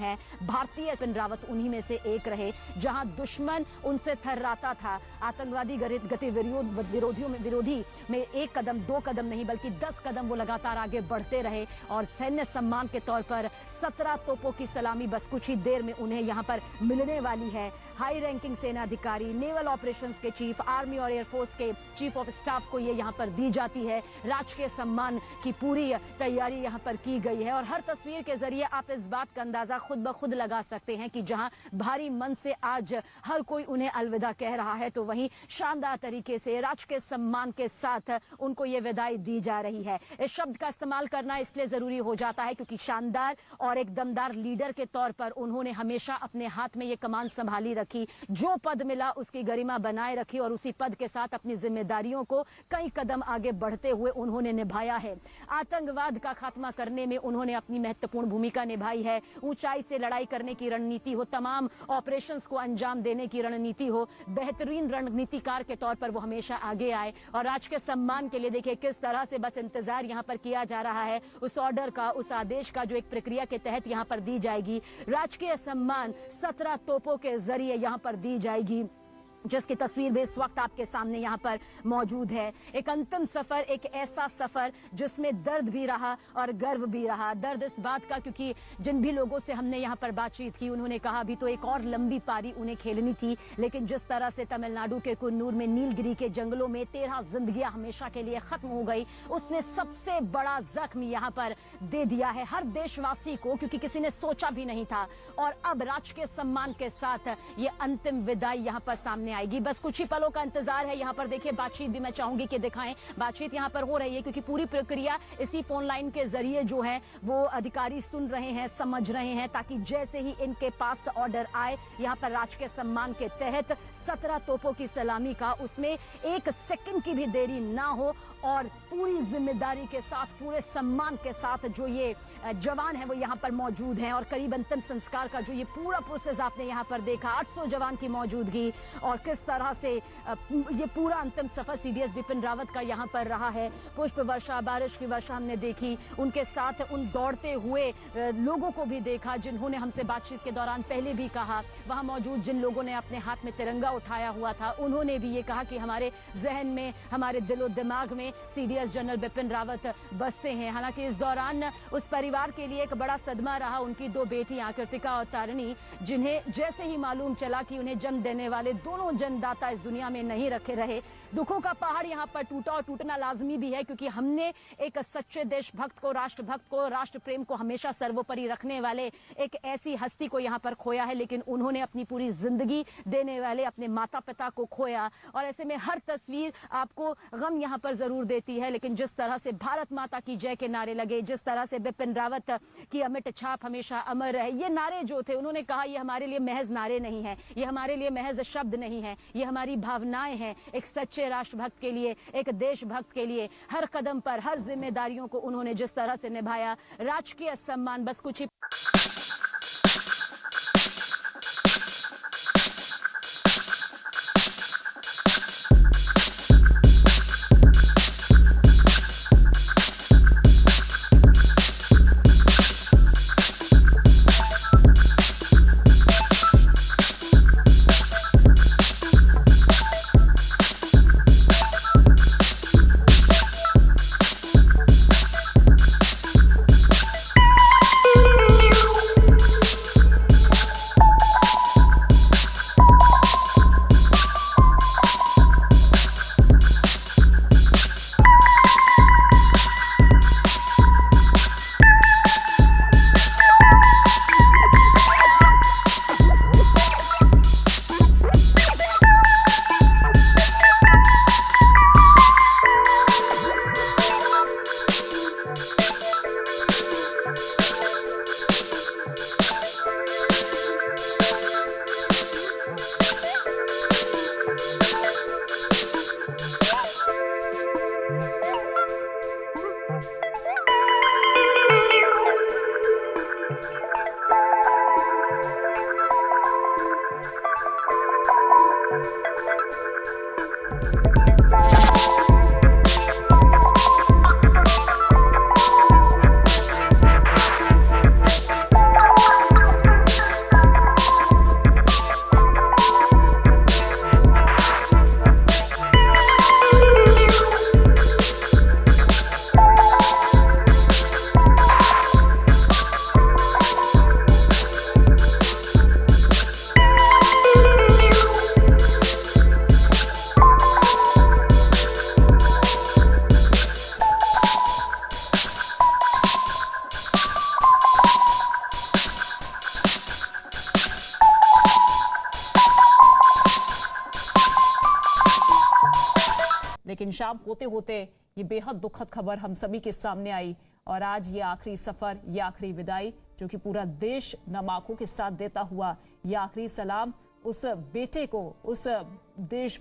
हैं। भारतीय बिपिन रावत उन्हीं में से एक रहे, जहां दुश्मन उनसे थर्राता था। आतंकवादी विरोधी में एक कदम, दो कदम नहीं बल्कि 10 कदम वो लगातार आगे बढ़ते रहे और सैन्य सम्मान के तौर पर 17 तोपों की सलामी बस कुछ ही देर में उन्हें यहां पर मिलने वाली है। हाई रैंकिंग सेना अधिकारी, नेवल ऑपरेशंस के चीफ, आर्मी और एयरफोर्स के चीफ ऑफ स्टाफ को ये यहां पर दी जाती है। राजकीय सम्मान की पूरी तैयारी यहां पर की गई है और हर तस्वीर के जरिए आप इस बात का अंदाजा खुद ब खुद लगा सकते हैं कि जहां भारी मन से आज हर कोई उन्हें अलविदा कह रहा है, तो वहीं शानदार तरीके से राजकीय सम्मान के साथ उनको ये विदाई दी जा रही है। इस शब्द का इस्तेमाल करना इसलिए जरूरी हो जाता है क्योंकि शानदार और एक दमदार लीडर के तौर पर उन्होंने हमेशा अपने हाथ में ये कमान संभाली रखी। जो पद मिला उसकी गरिमा बनाए रखी और उसी पद के साथ अपनी जिम्मेदारियों को कई कदम आगे बढ़ते हुए उन्होंने निभाया है। आतंकवाद का खात्मा करने में उन्होंने अपनी महत्वपूर्ण भूमिका निभाई है। ऊंचाई से लड़ाई करने की रणनीति हो, तमाम ऑपरेशंस को अंजाम देने की रणनीति हो, बेहतरीन रणनीतिकार के तौर पर वो हमेशा आगे आए और राजकीय सम्मान के लिए देखिए किस तरह से बस इंतजार यहाँ पर किया जा रहा है उस ऑर्डर का, उस आदेश का जो एक प्रक्रिया के तहत यहाँ पर दी जाएगी। राजकीय सम्मान 17 तोपों के जरिए यहाँ पर दी जाएगी, जिसकी तस्वीर भी इस वक्त आपके सामने यहाँ पर मौजूद है। एक अंतिम सफर, एक ऐसा सफर जिसमें दर्द भी रहा और गर्व भी रहा। दर्द इस बात का क्योंकि जिन भी लोगों से हमने यहाँ पर बातचीत की उन्होंने कहा अभी तो एक और लंबी पारी उन्हें खेलनी थी, लेकिन जिस तरह से तमिलनाडु के कुन्नूर में नीलगिरी के जंगलों में 13 जिंदगियां हमेशा के लिए खत्म हो गई, उसने सबसे बड़ा जख्म यहाँ पर दे दिया है हर देशवासी को, क्योंकि किसी ने सोचा भी नहीं था। और अब राजकीय सम्मान के साथ ये अंतिम विदाई यहाँ पर सामने आएगी। बस कुछ ही पलों का इंतजार है। यहाँ पर देखिए बातचीत भी मैं चाहूंगी कि दिखाएं। बातचीत यहाँ पर हो रही है क्योंकि पूरी प्रक्रिया इसी फोन लाइन के जरिए जो है वो अधिकारी सुन रहे हैं, समझ रहे हैं, ताकि जैसे ही इनके पास ऑर्डर आए यहाँ पर राजकीय सम्मान के तहत 17 तोपों की सलामी का, उसमें एक सेकंड की भी देरी ना हो और पूरी जिम्मेदारी के साथ, पूरे सम्मान के साथ जो ये जवान है वो यहाँ पर मौजूद हैं। और करीब अंतिम संस्कार का जो ये पूरा प्रोसेस आपने यहाँ पर देखा, 800 जवान की मौजूदगी और किस तरह से ये पूरा अंतिम सफर सीडीएस बिपिन रावत का यहाँ पर रहा है। पुष्प वर्षा, बारिश की वर्षा हमने देखी, उनके साथ उन दौड़ते हुए लोगों को भी देखा जिन्होंने हमसे बातचीत के दौरान पहले भी कहा, वहां मौजूद जिन लोगों ने अपने हाथ में तिरंगा उठाया हुआ था उन्होंने भी ये कहा कि हमारे जहन में, हमारे दिलो दिमाग में सीडीएस जनरल बिपिन रावत बसते हैं। हालांकि इस दौरान उस परिवार के लिए एक बड़ा सदमा रहा, उनकी 2 बेटियां कृतिका और तारिणी, जिन्हें जैसे ही मालूम चला कि उन्हें जन्म देने वाले दोनों जन्मदाता इस दुनिया में नहीं रखे रहे, दुखों का पहाड़ यहाँ पर टूटा और टूटना लाजमी भी है, क्योंकि हमने एक सच्चे देशभक्त को, राष्ट्रभक्त को, राष्ट्र प्रेम को हमेशा सर्वोपरि रखने वाले एक ऐसी हस्ती को यहाँ पर खोया है। लेकिन उन्होंने अपनी पूरी जिंदगी देने वाले अपने माता पिता को खोया और ऐसे में हर तस्वीर आपको गम यहाँ पर जरूर देती है। लेकिन जिस तरह से भारत माता की जय के नारे लगे, जिस तरह से बिपिन रावत की अमिट छाप हमेशा अमर रहे, ये नारे जो थे उन्होंने कहा ये हमारे लिए महज नारे नहीं है, ये हमारे लिए महज शब्द नहीं है, ये हमारी भावनाएं हैं। एक सच्चे राष्ट्रभक्त के लिए, एक देशभक्त के लिए हर कदम पर हर जिम्मेदारियों को उन्होंने जिस तरह से निभाया, राजकीय सम्मान बस कुछ ही लेकिन शाम होते होते ये बेहद दुखद खबर हम सभी के सामने आई और आज ये आखिरी सफर, ये आखिरी विदाई जो कि पूरा देश नम आंखों के साथ देता हुआ ये आखिरी सलाम उस बेटे को, उस देश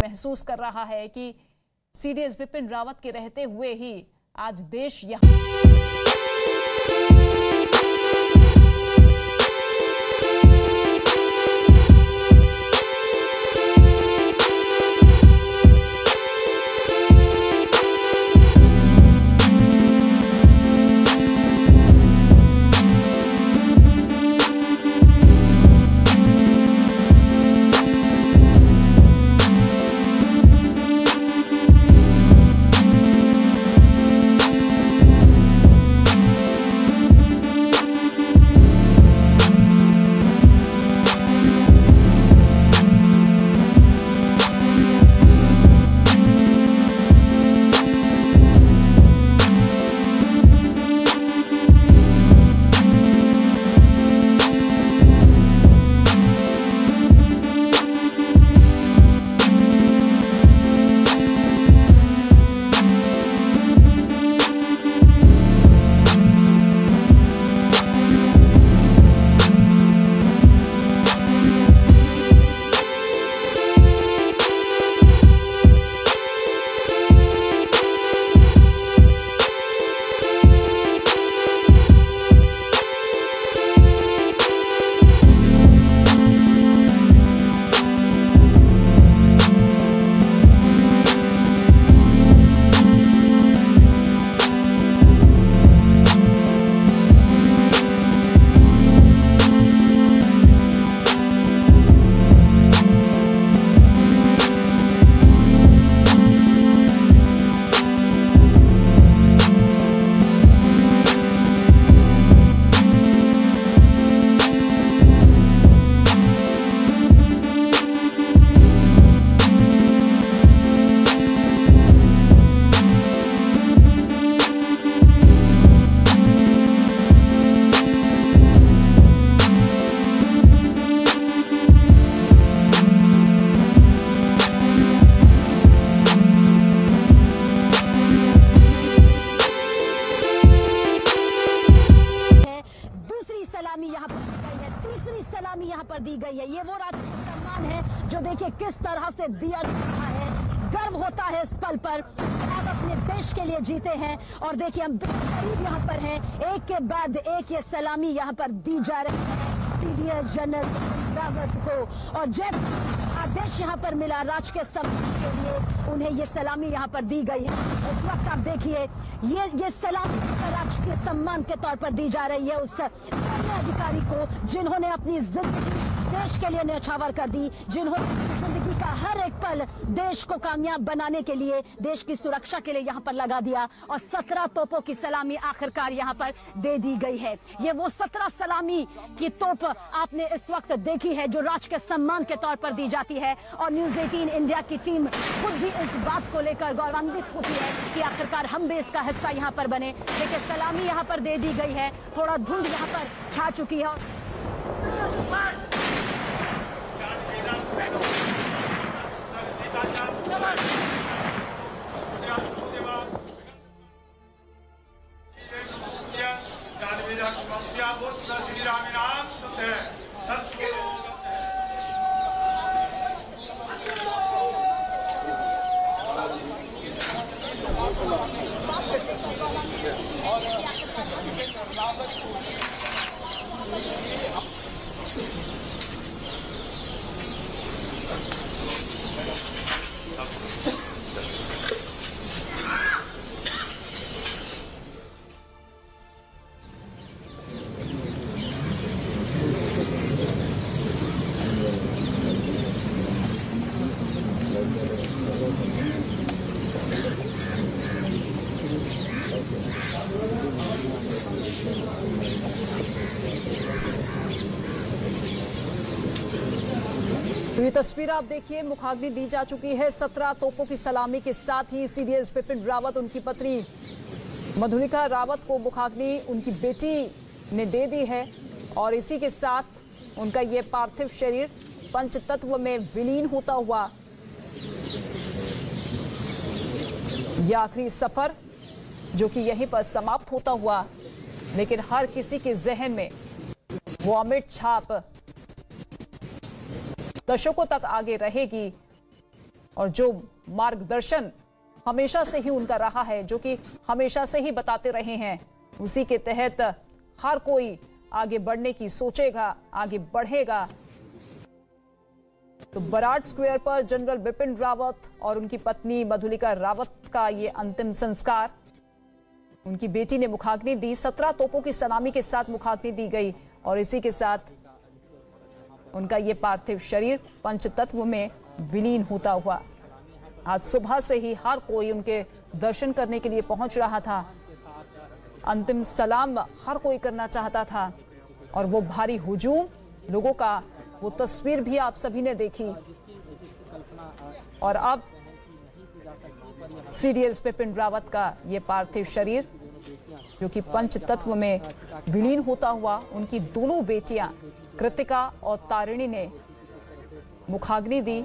महसूस कर रहा है कि सीडीएस बिपिन रावत के रहते हुए ही आज देश यहाँ सलामी यहाँ पर दी गई है। ये वो राष्ट्रीय सम्मान है जो देखिए किस तरह से दिया जा रहा है। गर्व होता है इस पल पर। आप अपने देश के लिए जीते हैं और देखिए हम करीब यहाँ पर हैं, एक के बाद एक ये सलामी यहाँ पर दी जा रही है सीडीएस जनरल रावत को। और जब आदेश यहाँ पर मिला राजकीय सम्मान के लिए उन्हें ये सलामी यहाँ पर दी गई है। इस वक्त आप देखिए ये सलामी राजकीय सम्मान के तौर पर दी जा रही है उस अधिकारी को जिन्होंने अपनी जिंदगी देश के लिए न्यौछावर कर दी, जिन्होंने जिंदगी का हर एक पल देश को कामयाब बनाने के लिए, देश की सुरक्षा के लिए यहाँ पर लगा दिया। और 17 तोपों की सलामी आखिरकार यहाँ पर दे दी गई है। ये वो 17 सलामी की तोप आपने इस वक्त देखी है जो राष्ट्र के सम्मान के तौर पर दी जाती है। और न्यूज 18 इंडिया की टीम खुद भी इस बात को लेकर गौरवान्वित होती है कि आखिरकार हम भी इसका हिस्सा यहाँ पर बने। देखिए सलामी यहाँ पर दे दी गई है, थोड़ा धुंध यहाँ पर छा चुकी है। तो ये तस्वीर आप देखिए, मुखाग्नि दी जा चुकी है 17 तोपों की सलामी के साथ ही सीडीएस बिपिन रावत उनकी पत्नी मधुलिका रावत को मुखाग्नि उनकी बेटी ने दे दी है। और इसी के साथ उनका ये पार्थिव शरीर पंचतत्व में विलीन होता हुआ यह आखिरी सफर जो कि यहीं पर समाप्त होता हुआ, लेकिन हर किसी के जहन में वो अमिट छाप दशकों तक आगे रहेगी। और जो मार्गदर्शन हमेशा से ही उनका रहा है, जो कि हमेशा से ही बताते रहे हैं, उसी के तहत हर कोई आगे बढ़ने की सोचेगा, आगे बढ़ेगा। तो बराड स्क्वायर पर जनरल बिपिन रावत और उनकी पत्नी मधुलिका रावत का ये अंतिम संस्कार, उनकी बेटी ने मुखाग्नि दी, 17 तोपों की सलामी के साथ मुखाग्नि दी गई। और इसी के साथ उनका ये पार्थिव शरीर पंचतत्व में विलीन होता हुआ आज सुबह से ही हर कोई उनके दर्शन करने के लिए पहुंच रहा था। अंतिम सलाम हर कोई करना चाहता था और वो भारी हुजूम लोगों का, वो तस्वीर भी आप सभी ने देखी। और अब सीडीएस बिपिन रावत का ये पार्थिव शरीर जो कि पंचतत्व में विलीन होता हुआ, उनकी दोनों बेटियां कृतिका और तारिणी ने मुखाग्नि दी।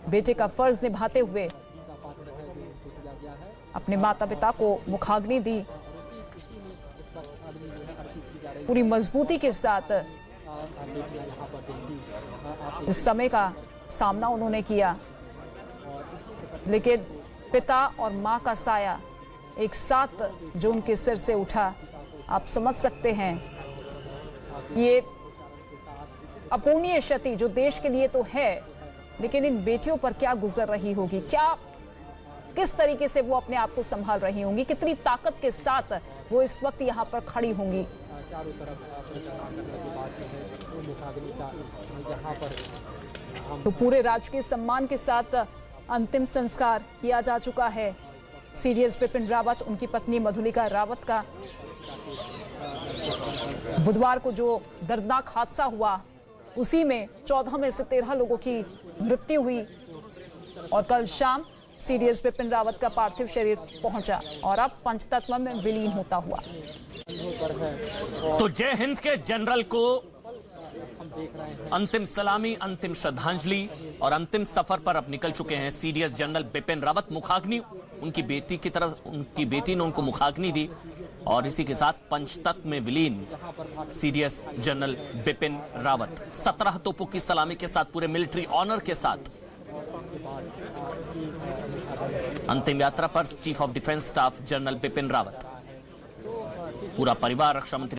बेटे का फर्ज निभाते हुए अपने माता पिता को मुखाग्नि दी। पूरी मजबूती के साथ इस समय का सामना उन्होंने किया, लेकिन पिता और मां का साया एक साथ जो उनके सिर से उठा, आप समझ सकते हैं ये अपूर्णीय क्षति जो देश के लिए तो है, लेकिन इन बेटियों पर क्या गुजर रही होगी, क्या किस तरीके से वो अपने आप को संभाल रही होंगी, कितनी ताकत के साथ वो इस वक्त यहाँ पर खड़ी होंगी। तो पूरे राजकीय सम्मान के साथ अंतिम संस्कार किया जा चुका है सीडीएस बिपिन रावत, उनकी पत्नी मधुलिका रावत का। बुधवार को जो दर्दनाक हादसा हुआ उसी में 14 में से 13 लोगों की मृत्यु हुई और कल शाम सीडीएस बिपिन रावत का पार्थिव शरीर पहुंचा और अब पंचतत्व में विलीन होता हुआ। तो जय हिंद के जनरल को अंतिम सलामी, अंतिम श्रद्धांजलि और अंतिम सफर पर अब निकल चुके हैं सीडीएस जनरल बिपिन रावत। मुखाग्नि उनकी बेटी की तरफ, उनकी बेटी ने उनको मुखाग्नि दी और इसी के साथ पंचतत्व में विलीन सीडीएस जनरल बिपिन रावत 17 तोपों की सलामी के साथ, पूरे मिलिट्री ऑनर के साथ अंतिम यात्रा पर chief of defence staff general Bipin Rawat, पूरा परिवार रक्षा मंत्री